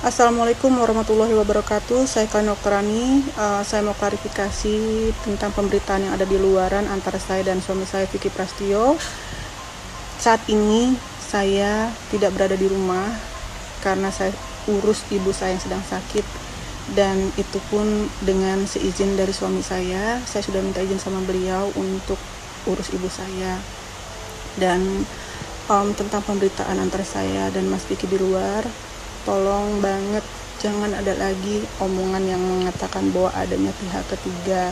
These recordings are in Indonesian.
Assalamualaikum warahmatullahi wabarakatuh. Saya Kalina Oktarani. Saya mau klarifikasi tentang pemberitaan yang ada di luaran antara saya dan suami saya, Vicky Prastio. Saat ini saya tidak berada di rumah karena saya urus ibu saya yang sedang sakit, dan itu pun dengan seizin dari suami saya. Saya sudah minta izin sama beliau untuk urus ibu saya. Dan tentang pemberitaan antara saya dan Mas Vicky di luar, tolong banget jangan ada lagi omongan yang mengatakan bahwa adanya pihak ketiga.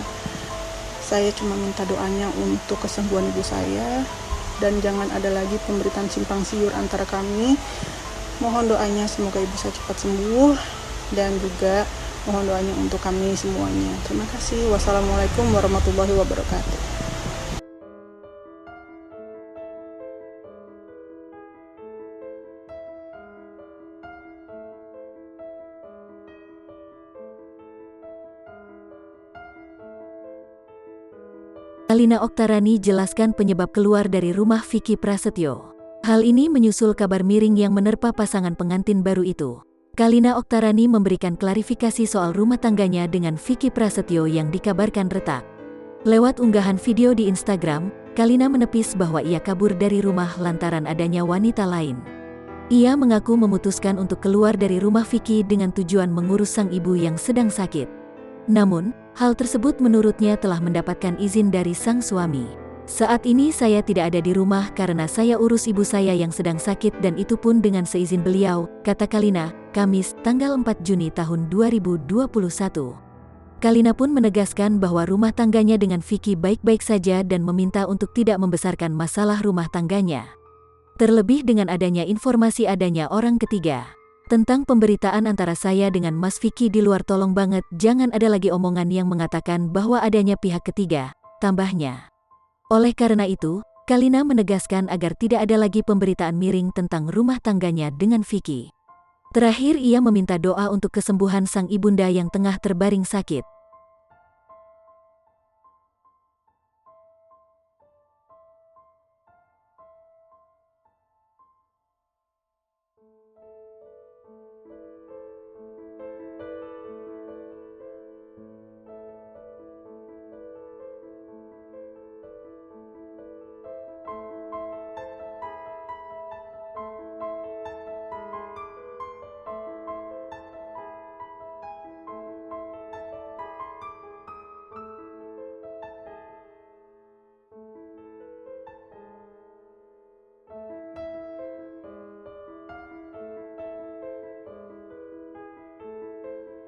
Saya cuma minta doanya untuk kesembuhan ibu saya, dan jangan ada lagi pemberitaan simpang siur antara kami. Mohon doanya semoga ibu saya cepat sembuh, dan juga mohon doanya untuk kami semuanya. Terima kasih. Wassalamualaikum warahmatullahi wabarakatuh. Kalina Oktarani jelaskan penyebab keluar dari rumah Vicky Prasetyo. Hal ini menyusul kabar miring yang menerpa pasangan pengantin baru itu. Kalina Oktarani memberikan klarifikasi soal rumah tangganya dengan Vicky Prasetyo yang dikabarkan retak. Lewat unggahan video di Instagram, Kalina menepis bahwa ia kabur dari rumah lantaran adanya wanita lain. Ia mengaku memutuskan untuk keluar dari rumah Vicky dengan tujuan mengurus sang ibu yang sedang sakit. Namun, hal tersebut menurutnya telah mendapatkan izin dari sang suami. Saat ini saya tidak ada di rumah karena saya urus ibu saya yang sedang sakit, dan itu pun dengan seizin beliau, kata Kalina, Kamis, tanggal 4 Juni tahun 2021. Kalina pun menegaskan bahwa rumah tangganya dengan Vicky baik-baik saja dan meminta untuk tidak membesarkan masalah rumah tangganya. Terlebih dengan adanya informasi adanya orang ketiga. Tentang pemberitaan antara saya dengan Mas Vicky di luar, tolong banget jangan ada lagi omongan yang mengatakan bahwa adanya pihak ketiga, tambahnya. Oleh karena itu, Kalina menegaskan agar tidak ada lagi pemberitaan miring tentang rumah tangganya dengan Vicky. Terakhir ia meminta doa untuk kesembuhan sang ibunda yang tengah terbaring sakit.